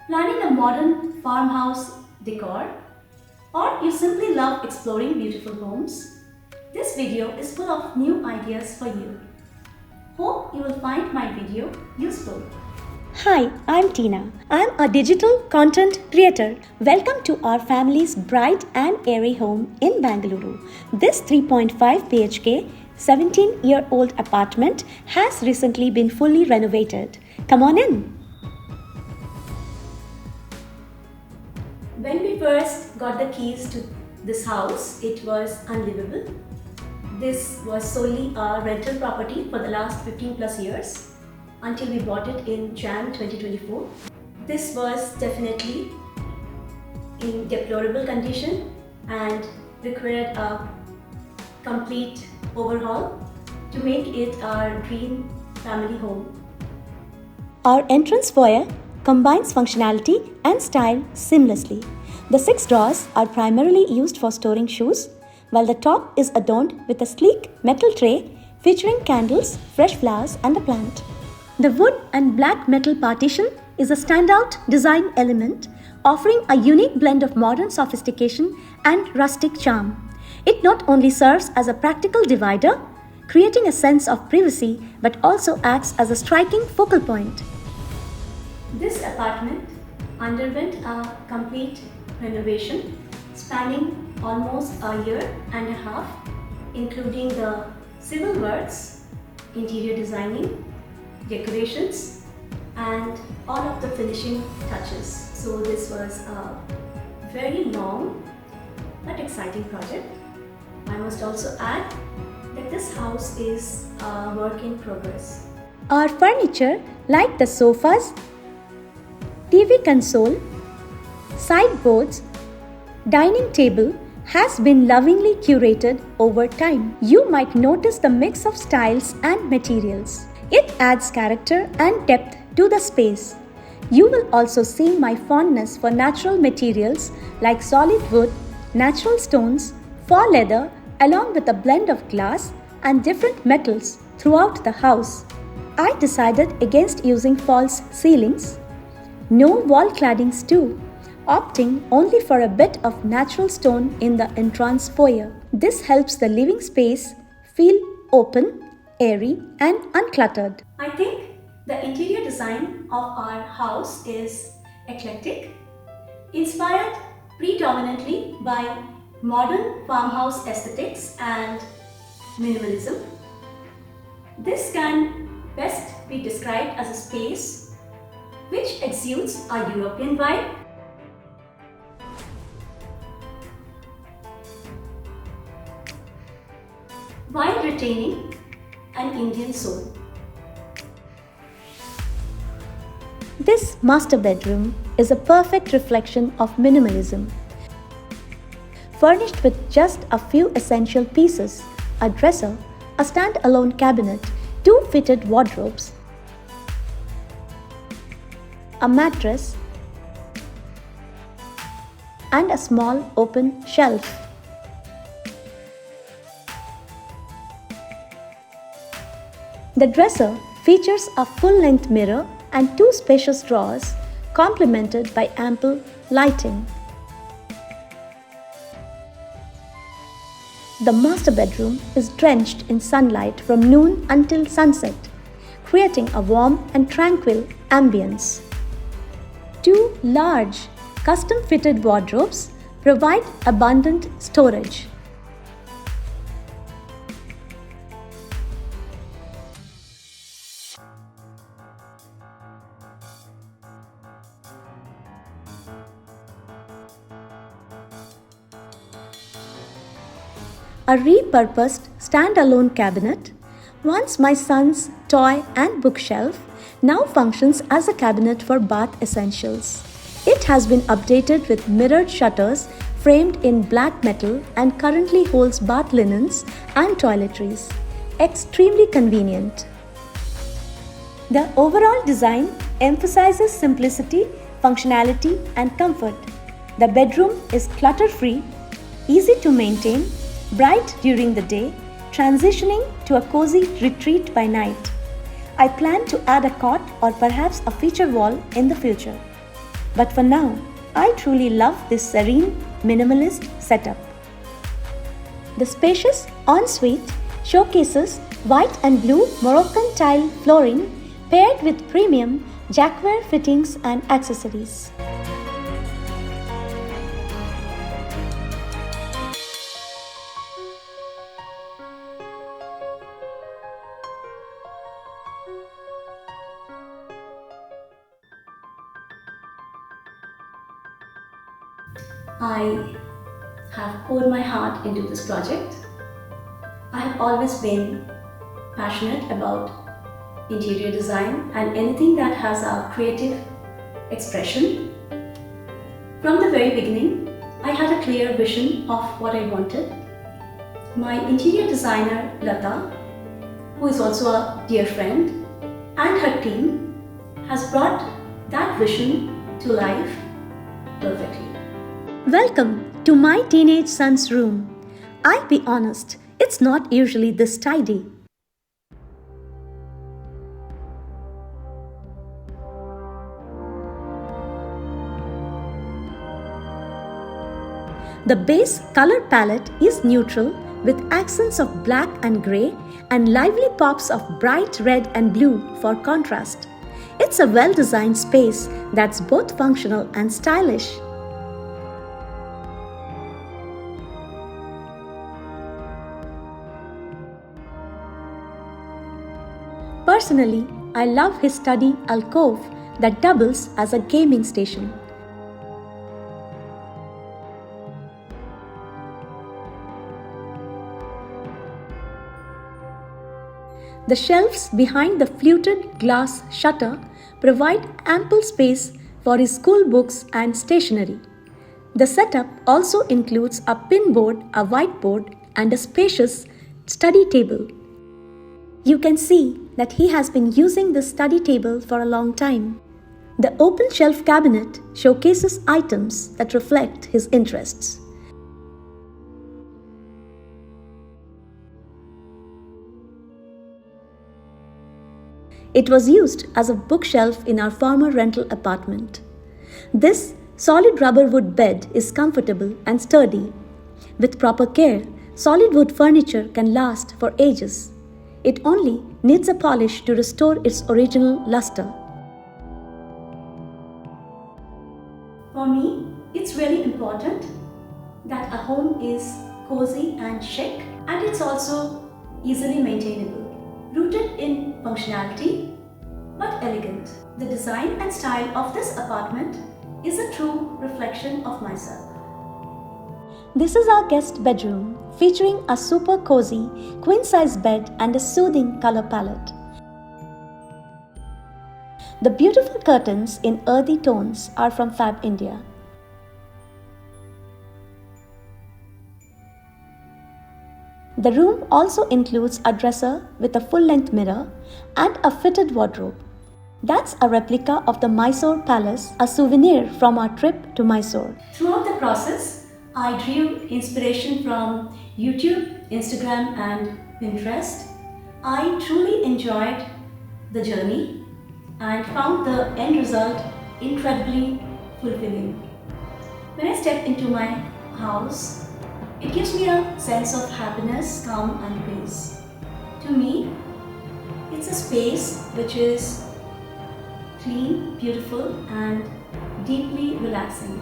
Planning a modern farmhouse decor, or you simply love exploring beautiful homes, this video is full of new ideas for you. Hope you will find my video useful. Hi, I'm Tina. I'm a digital content creator. Welcome to our family's bright and airy home in Bengaluru. This 3.5 BHK, 17-year-old apartment has recently been fully renovated. Come on in. When we first got the keys to this house, it was unlivable. This was solely a rental property for the last 15 plus years until we bought it in Jan 2024. This was definitely in deplorable condition and required a complete overhaul to make it our dream family home. Our entrance foyer combines functionality and style seamlessly. The 6 drawers are primarily used for storing shoes, while the top is adorned with a sleek metal tray featuring candles, fresh flowers, and a plant. The wood and black metal partition is a standout design element, offering a unique blend of modern sophistication and rustic charm. It not only serves as a practical divider, creating a sense of privacy, but also acts as a striking focal point. This apartment underwent a complete renovation spanning almost a year and a half, including the civil works, interior designing, decorations, and all of the finishing touches. So this was a very long but exciting project. I must also add that this house is a work in progress. Our furniture, like the sofas, TV console, sideboards, dining table, has been lovingly curated over time. You might notice the mix of styles and materials. It adds character and depth to the space. You will also see my fondness for natural materials like solid wood, natural stones, faux leather, along with a blend of glass and different metals throughout the house. I decided against using false ceilings, no wall claddings too, opting only for a bit of natural stone in the entrance foyer. This helps the living space feel open, airy, and uncluttered. I think the interior design of our house is eclectic, inspired predominantly by modern farmhouse aesthetics and minimalism. This can best be described as a space which exudes a European vibe, while retaining an Indian soul. This master bedroom is a perfect reflection of minimalism. Furnished with just a few essential pieces, a dresser, a stand-alone cabinet, 2 fitted wardrobes, a mattress, and a small open shelf. The dresser features a full-length mirror and 2 spacious drawers, complemented by ample lighting. The master bedroom is drenched in sunlight from noon until sunset, creating a warm and tranquil ambience. 2 large, custom-fitted wardrobes provide abundant storage. A repurposed standalone cabinet, once my son's toy and bookshelf, now functions as a cabinet for bath essentials. It has been updated with mirrored shutters framed in black metal and currently holds bath linens and toiletries. Extremely convenient. The overall design emphasizes simplicity, functionality, and comfort. The bedroom is clutter-free, easy to maintain, bright during the day, transitioning to a cozy retreat by night. I plan to add a cot or perhaps a feature wall in the future. But for now, I truly love this serene, minimalist setup. The spacious ensuite showcases white and blue Moroccan tile flooring paired with premium jacquard fittings and accessories. I have poured my heart into this project. I have always been passionate about interior design and anything that has a creative expression. From the very beginning, I had a clear vision of what I wanted. My interior designer, Lata, who is also a dear friend, and her team has brought that vision to life perfectly. Welcome to my teenage son's room. I'll be honest, it's not usually this tidy. The base color palette is neutral with accents of black and grey and lively pops of bright red and blue for contrast. It's a well-designed space that's both functional and stylish. Personally, I love his study alcove that doubles as a gaming station. The shelves behind the fluted glass shutter provide ample space for his school books and stationery. The setup also includes a pinboard, a whiteboard, and a spacious study table. You can see that he has been using this study table for a long time. The open shelf cabinet showcases items that reflect his interests. It was used as a bookshelf in our former rental apartment. This solid rubber wood bed is comfortable and sturdy. With proper care, solid wood furniture can last for ages. It only needs a polish to restore its original luster. For me, it's really important that a home is cozy and chic, and it's also easily maintainable. Rooted in functionality, but elegant. The design and style of this apartment is a true reflection of myself. This is our guest bedroom, featuring a super cozy queen-size bed and a soothing color palette. The beautiful curtains in earthy tones are from Fab India. The room also includes a dresser with a full-length mirror and a fitted wardrobe. That's a replica of the Mysore Palace, a souvenir from our trip to Mysore. Throughout the process, I drew inspiration from YouTube, Instagram, and Pinterest. I truly enjoyed the journey and found the end result incredibly fulfilling. When I step into my house, it gives me a sense of happiness, calm, and peace. To me, it's a space which is clean, beautiful, and deeply relaxing.